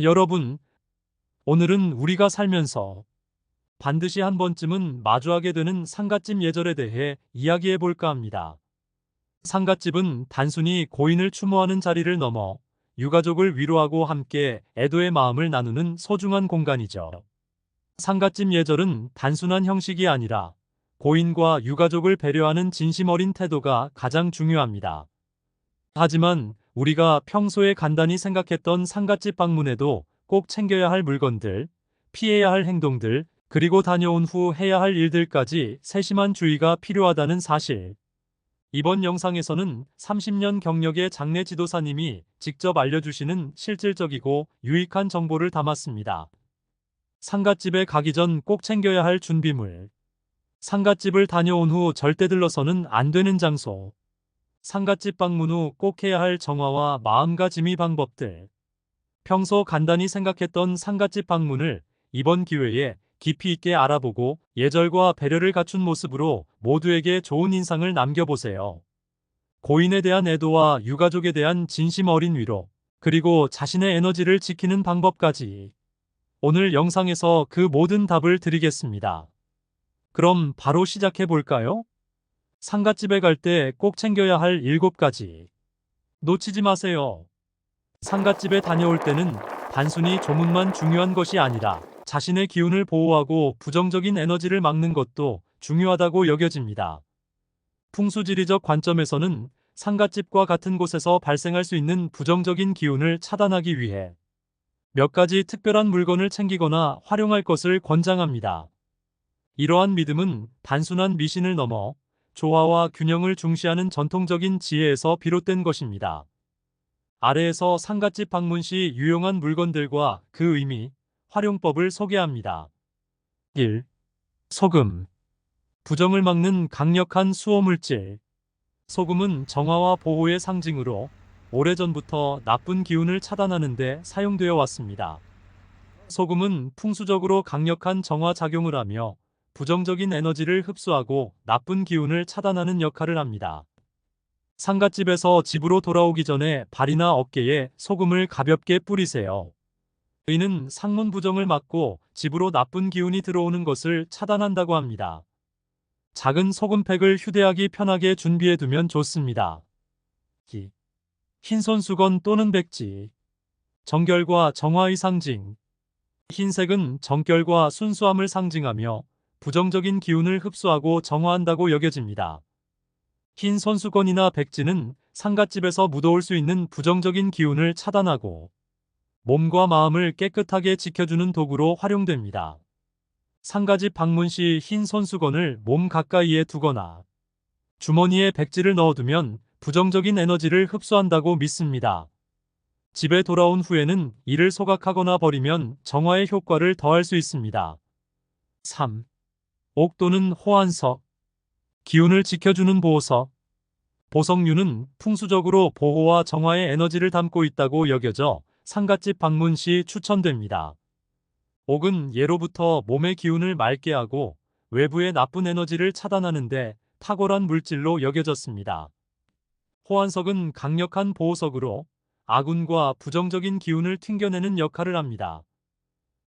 여러분, 오늘은 우리가 살면서 반드시 한 번쯤은 마주하게 되는 상갓집 예절에 대해 이야기해 볼까 합니다. 상갓집은 단순히 고인을 추모하는 자리를 넘어 유가족을 위로하고 함께 애도의 마음을 나누는 소중한 공간이죠. 상갓집 예절은 단순한 형식이 아니라 고인과 유가족을 배려하는 진심 어린 태도가 가장 중요합니다. 하지만 우리가 평소에 간단히 생각했던 상갓집 방문에도 꼭 챙겨야 할 물건들, 피해야 할 행동들, 그리고 다녀온 후 해야 할 일들까지 세심한 주의가 필요하다는 사실. 이번 영상에서는 30년 경력의 장례 지도사님이 직접 알려주시는 실질적이고 유익한 정보를 담았습니다. 상갓집에 가기 전 꼭 챙겨야 할 준비물. 상갓집을 다녀온 후 절대 들러서는 안 되는 장소. 상갓집 방문 후 꼭 해야 할 정화와 마음가짐의 방법들. 평소 간단히 생각했던 상갓집 방문을 이번 기회에 깊이 있게 알아보고 예절과 배려를 갖춘 모습으로 모두에게 좋은 인상을 남겨보세요. 고인에 대한 애도와 유가족에 대한 진심 어린 위로, 그리고 자신의 에너지를 지키는 방법까지 오늘 영상에서 그 모든 답을 드리겠습니다. 그럼 바로 시작해 볼까요? 상갓집에 갈 때 꼭 챙겨야 할 7가지. 놓치지 마세요. 상갓집에 다녀올 때는 단순히 조문만 중요한 것이 아니라 자신의 기운을 보호하고 부정적인 에너지를 막는 것도 중요하다고 여겨집니다. 풍수지리적 관점에서는 상갓집과 같은 곳에서 발생할 수 있는 부정적인 기운을 차단하기 위해 몇 가지 특별한 물건을 챙기거나 활용할 것을 권장합니다. 이러한 믿음은 단순한 미신을 넘어 조화와 균형을 중시하는 전통적인 지혜에서 비롯된 것입니다. 아래에서 상갓집 방문 시 유용한 물건들과 그 의미, 활용법을 소개합니다. 1. 소금. 부정을 막는 강력한 수호물질. 소금은 정화와 보호의 상징으로 오래전부터 나쁜 기운을 차단하는 데 사용되어 왔습니다. 소금은 풍수적으로 강력한 정화 작용을 하며 부정적인 에너지를 흡수하고 나쁜 기운을 차단하는 역할을 합니다. 상갓집에서 집으로 돌아오기 전에 발이나 어깨에 소금을 가볍게 뿌리세요. 이는 상문 부정을 막고 집으로 나쁜 기운이 들어오는 것을 차단한다고 합니다. 작은 소금팩을 휴대하기 편하게 준비해 두면 좋습니다. 흰 손수건 또는 백지. 정결과 정화의 상징. 흰색은 정결과 순수함을 상징하며 부정적인 기운을 흡수하고 정화한다고 여겨집니다. 흰 손수건이나 백지는 상갓집에서 묻어올 수 있는 부정적인 기운을 차단하고 몸과 마음을 깨끗하게 지켜주는 도구로 활용됩니다. 상가집 방문 시 흰 손수건을 몸 가까이에 두거나 주머니에 백지를 넣어두면 부정적인 에너지를 흡수한다고 믿습니다. 집에 돌아온 후에는 이를 소각하거나 버리면 정화의 효과를 더할 수 있습니다. 3. 옥 또는 호안석. 기운을 지켜주는 보석. 보석류는 풍수적으로 보호와 정화의 에너지를 담고 있다고 여겨져 상갓집 방문 시 추천됩니다. 옥은 예로부터 몸의 기운을 맑게 하고 외부의 나쁜 에너지를 차단하는데 탁월한 물질로 여겨졌습니다. 호안석은 강력한 보호석으로 아군과 부정적인 기운을 튕겨내는 역할을 합니다.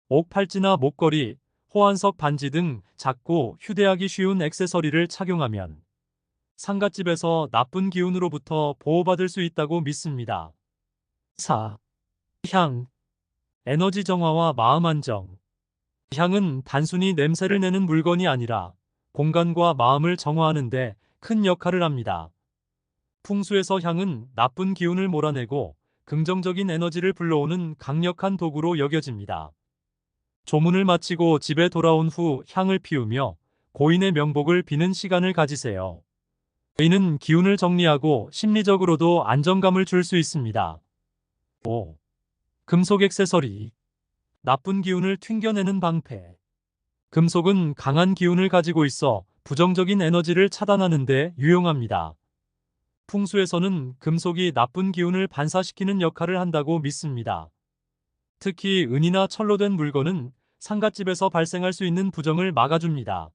옥 팔찌나 목걸이, 호안석 반지 등 작고 휴대하기 쉬운 액세서리를 착용하면 상갓집에서 나쁜 기운으로부터 보호받을 수 있다고 믿습니다. 4. 향. 에너지 정화와 마음 안정. 향은 단순히 냄새를 내는 물건이 아니라 공간과 마음을 정화하는 데 큰 역할을 합니다. 풍수에서 향은 나쁜 기운을 몰아내고 긍정적인 에너지를 불러오는 강력한 도구로 여겨집니다. 조문을 마치고 집에 돌아온 후 향을 피우며 고인의 명복을 비는 시간을 가지세요. 이는 기운을 정리하고 심리적으로도 안정감을 줄 수 있습니다. 5. 금속 액세서리. 나쁜 기운을 튕겨내는 방패. 금속은 강한 기운을 가지고 있어 부정적인 에너지를 차단하는 데 유용합니다. 풍수에서는 금속이 나쁜 기운을 반사시키는 역할을 한다고 믿습니다. 특히 은이나 철로 된 물건은 상갓집에서 발생할 수 있는 부정을 막아줍니다.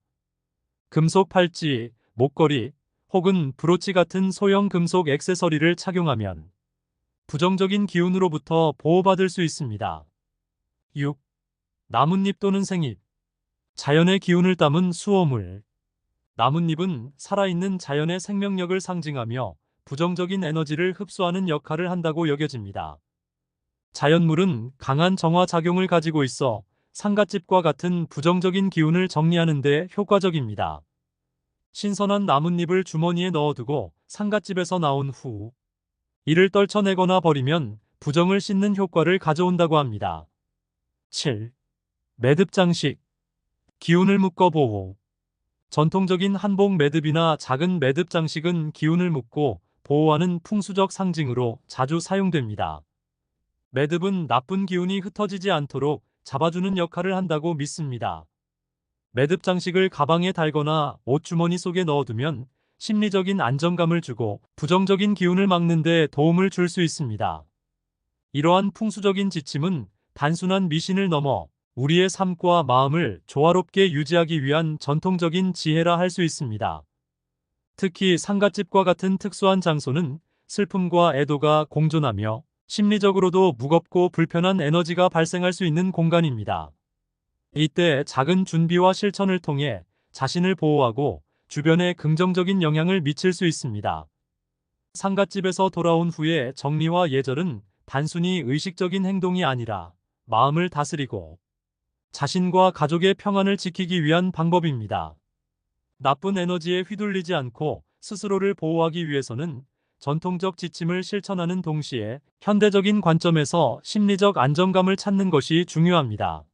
금속 팔찌, 목걸이, 혹은 브로치 같은 소형 금속 액세서리를 착용하면 부정적인 기운으로부터 보호받을 수 있습니다. 6. 나뭇잎 또는 생잎. 자연의 기운을 담은 수호물. 나뭇잎은 살아있는 자연의 생명력을 상징하며 부정적인 에너지를 흡수하는 역할을 한다고 여겨집니다. 자연물은 강한 정화 작용을 가지고 있어 상갓집과 같은 부정적인 기운을 정리하는 데 효과적입니다. 신선한 나뭇잎을 주머니에 넣어두고 상갓집에서 나온 후 이를 떨쳐내거나 버리면 부정을 씻는 효과를 가져온다고 합니다. 7. 매듭 장식. 기운을 묶어 보호. 전통적인 한복 매듭이나 작은 매듭 장식은 기운을 묶고 보호하는 풍수적 상징으로 자주 사용됩니다. 매듭은 나쁜 기운이 흩어지지 않도록 잡아주는 역할을 한다고 믿습니다. 매듭 장식을 가방에 달거나 옷주머니 속에 넣어두면 심리적인 안정감을 주고 부정적인 기운을 막는 데 도움을 줄 수 있습니다. 이러한 풍수적인 지침은 단순한 미신을 넘어 우리의 삶과 마음을 조화롭게 유지하기 위한 전통적인 지혜라 할 수 있습니다. 특히 상갓집과 같은 특수한 장소는 슬픔과 애도가 공존하며 심리적으로도 무겁고 불편한 에너지가 발생할 수 있는 공간입니다. 이때 작은 준비와 실천을 통해 자신을 보호하고 주변에 긍정적인 영향을 미칠 수 있습니다. 상갓집에서 돌아온 후에 정리와 예절은 단순히 의식적인 행동이 아니라 마음을 다스리고 자신과 가족의 평안을 지키기 위한 방법입니다. 나쁜 에너지에 휘둘리지 않고 스스로를 보호하기 위해서는 전통적 지침을 실천하는 동시에 현대적인 관점에서 심리적 안정감을 찾는 것이 중요합니다.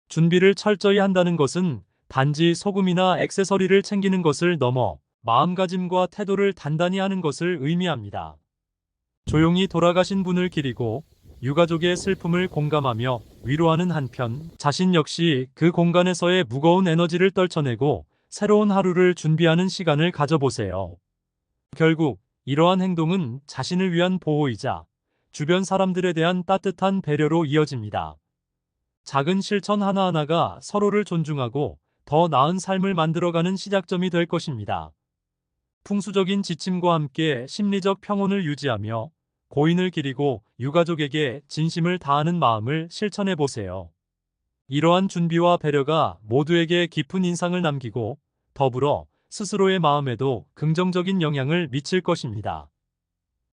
준비를 철저히 한다는 것은 단지 소금이나 액세서리를 챙기는 것을 넘어 마음가짐과 태도를 단단히 하는 것을 의미합니다. 조용히 돌아가신 분을 기리고 유가족의 슬픔을 공감하며 위로하는 한편 자신 역시 그 공간에서의 무거운 에너지를 떨쳐내고 새로운 하루를 준비하는 시간을 가져보세요. 결국 이러한 행동은 자신을 위한 보호이자 주변 사람들에 대한 따뜻한 배려로 이어집니다. 작은 실천 하나하나가 서로를 존중하고 더 나은 삶을 만들어가는 시작점이 될 것입니다. 풍수적인 지침과 함께 심리적 평온을 유지하며 고인을 기리고 유가족에게 진심을 다하는 마음을 실천해 보세요. 이러한 준비와 배려가 모두에게 깊은 인상을 남기고 더불어 스스로의 마음에도 긍정적인 영향을 미칠 것입니다.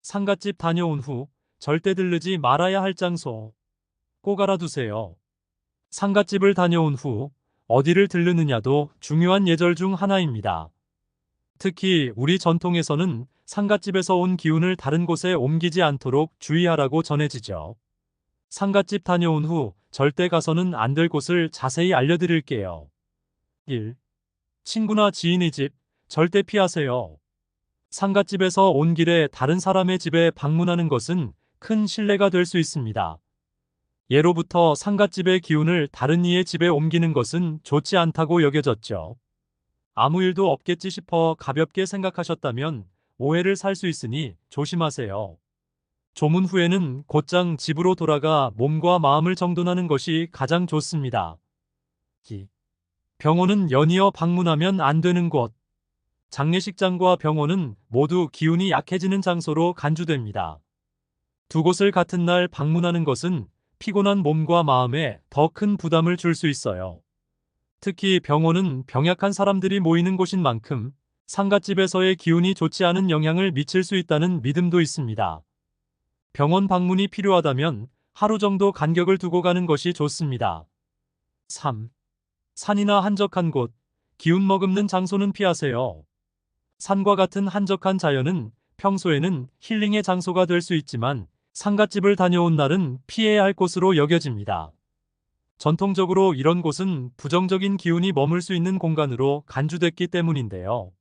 상갓집 다녀온 후 절대 들르지 말아야 할 장소 꼭 알아두세요. 상갓집을 다녀온 후 어디를 들르느냐도 중요한 예절 중 하나입니다. 특히 우리 전통에서는 상갓집에서 온 기운을 다른 곳에 옮기지 않도록 주의하라고 전해지죠. 상갓집 다녀온 후 절대 가서는 안 될 곳을 자세히 알려드릴게요. 1. 친구나 지인의 집 절대 피하세요. 상갓집에서 온 길에 다른 사람의 집에 방문하는 것은 큰 신뢰가 될 수 있습니다. 예로부터 상갓집의 기운을 다른 이의 집에 옮기는 것은 좋지 않다고 여겨졌죠. 아무 일도 없겠지 싶어 가볍게 생각하셨다면 오해를 살 수 있으니 조심하세요. 조문 후에는 곧장 집으로 돌아가 몸과 마음을 정돈하는 것이 가장 좋습니다. 병원은 연이어 방문하면 안 되는 곳. 장례식장과 병원은 모두 기운이 약해지는 장소로 간주됩니다. 두 곳을 같은 날 방문하는 것은 피곤한 몸과 마음에 더 큰 부담을 줄 수 있어요. 특히 병원은 병약한 사람들이 모이는 곳인 만큼 상갓집에서의 기운이 좋지 않은 영향을 미칠 수 있다는 믿음도 있습니다. 병원 방문이 필요하다면 하루 정도 간격을 두고 가는 것이 좋습니다. 3. 산이나 한적한 곳, 기운 머금는 장소는 피하세요. 산과 같은 한적한 자연은 평소에는 힐링의 장소가 될 수 있지만 상갓집을 다녀온 날은 피해야 할 곳으로 여겨집니다. 전통적으로 이런 곳은 부정적인 기운이 머물 수 있는 공간으로 간주됐기 때문인데요.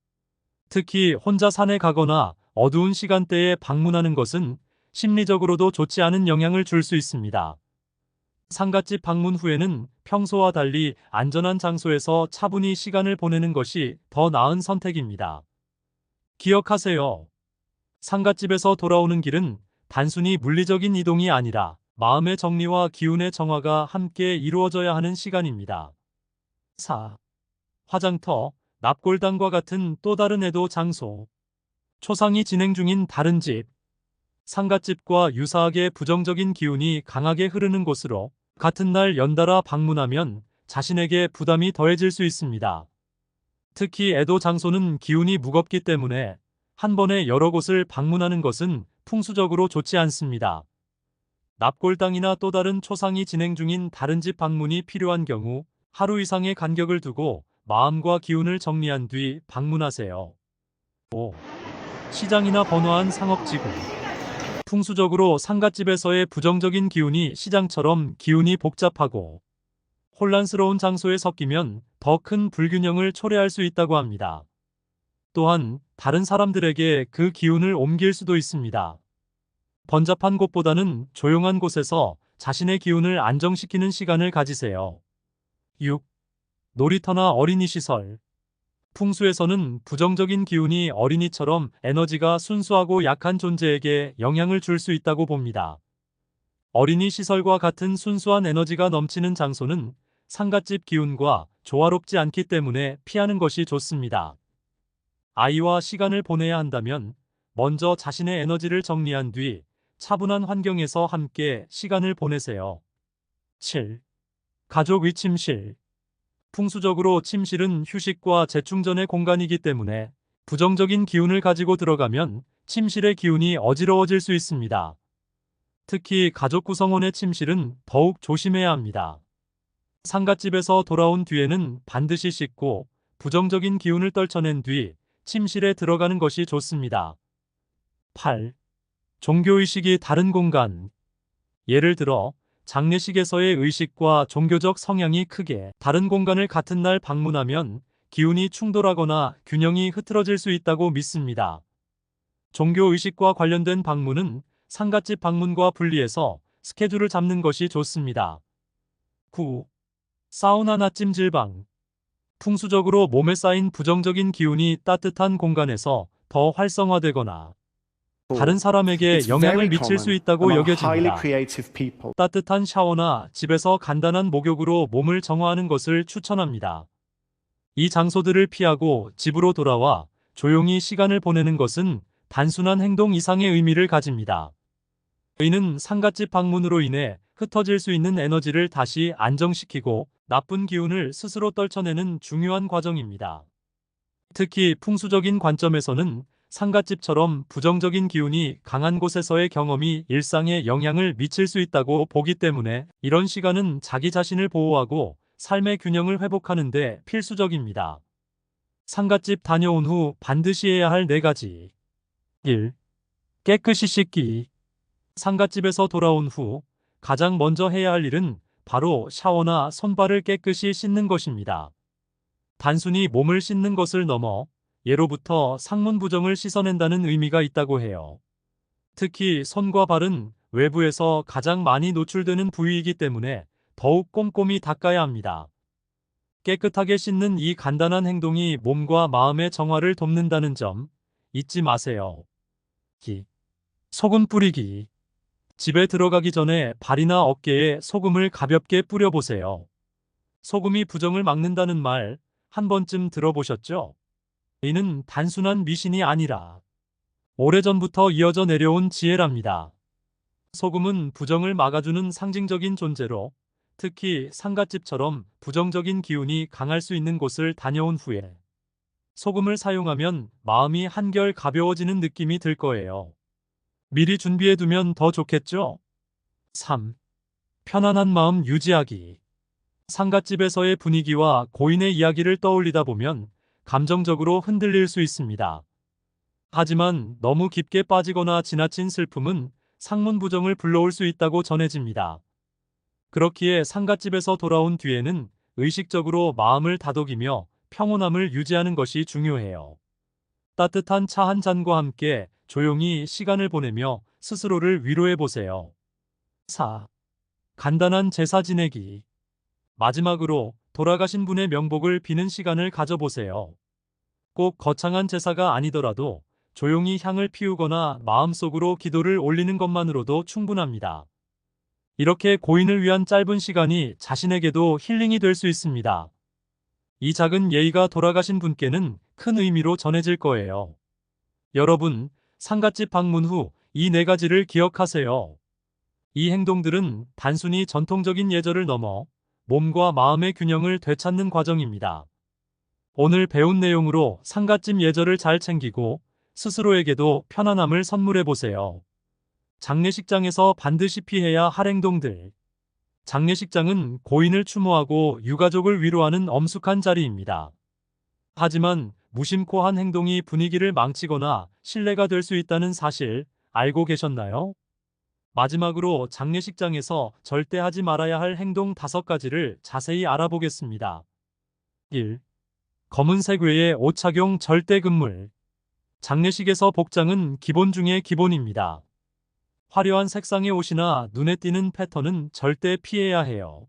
특히 혼자 산에 가거나 어두운 시간대에 방문하는 것은 심리적으로도 좋지 않은 영향을 줄 수 있습니다. 상갓집 방문 후에는 평소와 달리 안전한 장소에서 차분히 시간을 보내는 것이 더 나은 선택입니다. 기억하세요. 상갓집에서 돌아오는 길은 단순히 물리적인 이동이 아니라 마음의 정리와 기운의 정화가 함께 이루어져야 하는 시간입니다. 4. 화장터, 납골당과 같은 또 다른 애도 장소. 초상이 진행 중인 다른 집. 상갓집과 유사하게 부정적인 기운이 강하게 흐르는 곳으로 같은 날 연달아 방문하면 자신에게 부담이 더해질 수 있습니다. 특히 애도 장소는 기운이 무겁기 때문에 한 번에 여러 곳을 방문하는 것은 풍수적으로 좋지 않습니다. 납골당이나 또 다른 초상이 진행 중인 다른 집 방문이 필요한 경우 하루 이상의 간격을 두고 마음과 기운을 정리한 뒤 방문하세요. 5. 시장이나 번화한 상업지구. 풍수적으로 상갓집에서의 부정적인 기운이 시장처럼 기운이 복잡하고 혼란스러운 장소에 섞이면 더 큰 불균형을 초래할 수 있다고 합니다. 또한 다른 사람들에게 그 기운을 옮길 수도 있습니다. 번잡한 곳보다는 조용한 곳에서 자신의 기운을 안정시키는 시간을 가지세요. 6. 놀이터나 어린이 시설. 풍수에서는 부정적인 기운이 어린이처럼 에너지가 순수하고 약한 존재에게 영향을 줄 수 있다고 봅니다. 어린이 시설과 같은 순수한 에너지가 넘치는 장소는 상갓집 기운과 조화롭지 않기 때문에 피하는 것이 좋습니다. 아이와 시간을 보내야 한다면 먼저 자신의 에너지를 정리한 뒤 차분한 환경에서 함께 시간을 보내세요. 7. 가족 위침실. 풍수적으로 침실은 휴식과 재충전의 공간이기 때문에 부정적인 기운을 가지고 들어가면 침실의 기운이 어지러워질 수 있습니다. 특히 가족 구성원의 침실은 더욱 조심해야 합니다. 상갓집에서 돌아온 뒤에는 반드시 씻고 부정적인 기운을 떨쳐낸 뒤 침실에 들어가는 것이 좋습니다. 8. 종교의식이 다른 공간. 예를 들어 장례식에서의 의식과 종교적 성향이 크게 다른 공간을 같은 날 방문하면 기운이 충돌하거나 균형이 흐트러질 수 있다고 믿습니다. 종교의식과 관련된 방문은 상갓집 방문과 분리해서 스케줄을 잡는 것이 좋습니다. 9. 사우나나 찜질방. 풍수적으로 몸에 쌓인 부정적인 기운이 따뜻한 공간에서 더 활성화되거나 다른 사람에게 It's 영향을 very 미칠 수 common 있다고 among highly 여겨집니다. creative people. 따뜻한 샤워나 집에서 간단한 목욕으로 몸을 정화하는 것을 추천합니다. 이 장소들을 피하고 집으로 돌아와 조용히 시간을 보내는 것은 단순한 행동 이상의 의미를 가집니다. 이는 상갓집 방문으로 인해 흩어질 수 있는 에너지를 다시 안정시키고 나쁜 기운을 스스로 떨쳐내는 중요한 과정입니다. 특히 풍수적인 관점에서는 상갓집처럼 부정적인 기운이 강한 곳에서의 경험이 일상에 영향을 미칠 수 있다고 보기 때문에 이런 시간은 자기 자신을 보호하고 삶의 균형을 회복하는 데 필수적입니다. 상갓집 다녀온 후 반드시 해야 할 4가지. 1. 깨끗이 씻기. 상갓집에서 돌아온 후 가장 먼저 해야 할 일은 바로 샤워나 손발을 깨끗이 씻는 것입니다. 단순히 몸을 씻는 것을 넘어 예로부터 상문 부정을 씻어낸다는 의미가 있다고 해요. 특히 손과 발은 외부에서 가장 많이 노출되는 부위이기 때문에 더욱 꼼꼼히 닦아야 합니다. 깨끗하게 씻는 이 간단한 행동이 몸과 마음의 정화를 돕는다는 점 잊지 마세요. 소금 뿌리기. 집에 들어가기 전에 발이나 어깨에 소금을 가볍게 뿌려보세요. 소금이 부정을 막는다는 말 한 번쯤 들어보셨죠? 이는 단순한 미신이 아니라 오래전부터 이어져 내려온 지혜랍니다. 소금은 부정을 막아주는 상징적인 존재로 특히 상갓집처럼 부정적인 기운이 강할 수 있는 곳을 다녀온 후에 소금을 사용하면 마음이 한결 가벼워지는 느낌이 들 거예요. 미리 준비해두면 더 좋겠죠? 3. 편안한 마음 유지하기. 상갓집에서의 분위기와 고인의 이야기를 떠올리다 보면 감정적으로 흔들릴 수 있습니다. 하지만 너무 깊게 빠지거나 지나친 슬픔은 상문 부정을 불러올 수 있다고 전해집니다. 그렇기에 상갓집에서 돌아온 뒤에는 의식적으로 마음을 다독이며 평온함을 유지하는 것이 중요해요. 따뜻한 차 한 잔과 함께 조용히 시간을 보내며 스스로를 위로해 보세요. 4. 간단한 제사 지내기. 마지막으로 돌아가신 분의 명복을 비는 시간을 가져보세요. 꼭 거창한 제사가 아니더라도 조용히 향을 피우거나 마음속으로 기도를 올리는 것만으로도 충분합니다. 이렇게 고인을 위한 짧은 시간이 자신에게도 힐링이 될 수 있습니다. 이 작은 예의가 돌아가신 분께는 큰 의미로 전해질 거예요. 여러분, 상갓집 방문 후 이 4가지를 기억하세요. 이 행동들은 단순히 전통적인 예절을 넘어 몸과 마음의 균형을 되찾는 과정입니다. 오늘 배운 내용으로 상갓집 예절을 잘 챙기고 스스로에게도 편안함을 선물해 보세요. 장례식장에서 반드시 피해야 할 행동들. 장례식장은 고인을 추모하고 유가족을 위로하는 엄숙한 자리입니다. 하지만 무심코 한 행동이 분위기를 망치거나 신뢰가 될 수 있다는 사실 알고 계셨나요? 마지막으로 장례식장에서 절대 하지 말아야 할 행동 5가지를 자세히 알아보겠습니다. 1. 검은색 외에 옷 착용 절대 금물. 장례식에서 복장은 기본 중에 기본입니다. 화려한 색상의 옷이나 눈에 띄는 패턴은 절대 피해야 해요.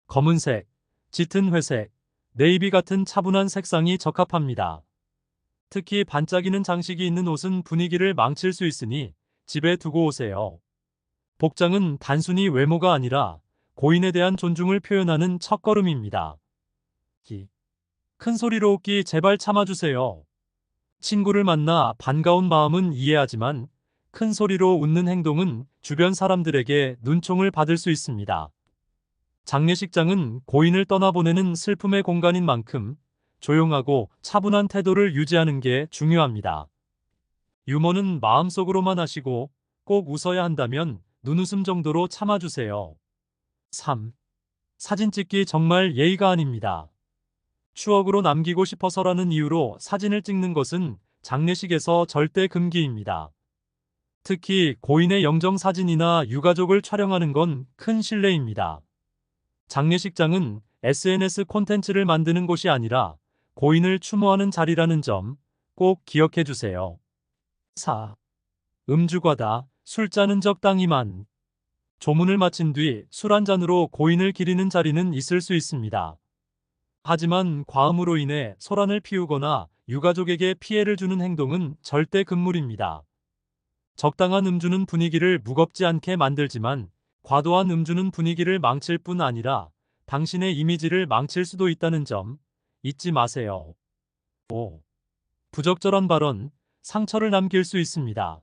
검은색, 짙은 회색, 네이비 같은 차분한 색상이 적합합니다. 특히 반짝이는 장식이 있는 옷은 분위기를 망칠 수 있으니 집에 두고 오세요. 복장은 단순히 외모가 아니라 고인에 대한 존중을 표현하는 첫걸음입니다. 큰 소리로 웃기 제발 참아주세요. 친구를 만나 반가운 마음은 이해하지만 큰 소리로 웃는 행동은 주변 사람들에게 눈총을 받을 수 있습니다. 장례식장은 고인을 떠나보내는 슬픔의 공간인 만큼 조용하고 차분한 태도를 유지하는 게 중요합니다. 유머는 마음속으로만 하시고 꼭 웃어야 한다면 눈웃음 정도로 참아주세요. 3. 사진 찍기 정말 예의가 아닙니다. 추억으로 남기고 싶어서라는 이유로 사진을 찍는 것은 장례식에서 절대 금기입니다. 특히 고인의 영정 사진이나 유가족을 촬영하는 건 큰 실례입니다. 장례식장은 SNS 콘텐츠를 만드는 곳이 아니라 고인을 추모하는 자리라는 점 꼭 기억해 주세요. 4. 음주 과다, 술잔은 적당히만. 조문을 마친 뒤 술 한 잔으로 고인을 기리는 자리는 있을 수 있습니다. 하지만 과음으로 인해 소란을 피우거나 유가족에게 피해를 주는 행동은 절대 금물입니다. 적당한 음주는 분위기를 무겁지 않게 만들지만 과도한 음주는 분위기를 망칠 뿐 아니라 당신의 이미지를 망칠 수도 있다는 점 잊지 마세요. 5. 부적절한 발언, 상처를 남길 수 있습니다.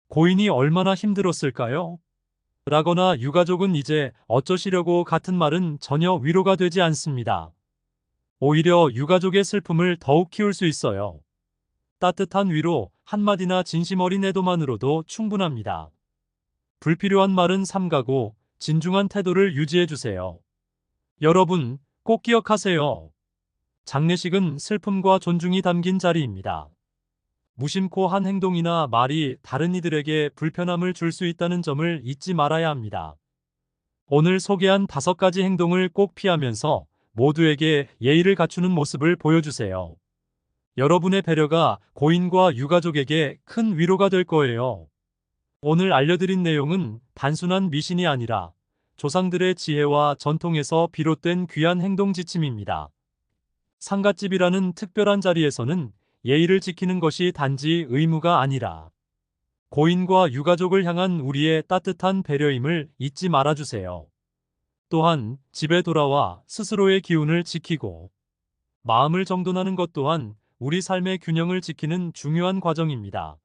고인이 얼마나 힘들었을까요? 라거나 유가족은 이제 어쩌시려고 같은 말은 전혀 위로가 되지 않습니다. 오히려 유가족의 슬픔을 더욱 키울 수 있어요. 따뜻한 위로 한마디나 진심 어린 애도만으로도 충분합니다. 불필요한 말은 삼가고 진중한 태도를 유지해 주세요. 여러분, 꼭 기억하세요. 장례식은 슬픔과 존중이 담긴 자리입니다. 무심코 한 행동이나 말이 다른 이들에게 불편함을 줄 수 있다는 점을 잊지 말아야 합니다. 오늘 소개한 5가지 행동을 꼭 피하면서 모두에게 예의를 갖추는 모습을 보여주세요. 여러분의 배려가 고인과 유가족에게 큰 위로가 될 거예요. 오늘 알려드린 내용은 단순한 미신이 아니라 조상들의 지혜와 전통에서 비롯된 귀한 행동 지침입니다. 상갓집이라는 특별한 자리에서는 예의를 지키는 것이 단지 의무가 아니라 고인과 유가족을 향한 우리의 따뜻한 배려임을 잊지 말아주세요. 또한 집에 돌아와 스스로의 기운을 지키고 마음을 정돈하는 것 또한 우리 삶의 균형을 지키는 중요한 과정입니다.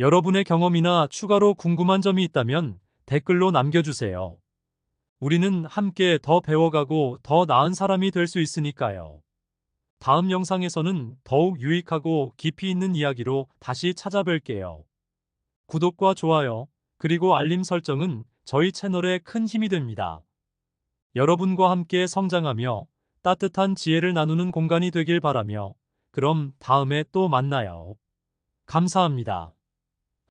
여러분의 경험이나 추가로 궁금한 점이 있다면 댓글로 남겨주세요. 우리는 함께 더 배워가고 더 나은 사람이 될 수 있으니까요. 다음 영상에서는 더욱 유익하고 깊이 있는 이야기로 다시 찾아뵐게요. 구독과 좋아요, 그리고 알림 설정은 저희 채널에 큰 힘이 됩니다. 여러분과 함께 성장하며 따뜻한 지혜를 나누는 공간이 되길 바라며 그럼 다음에 또 만나요. 감사합니다.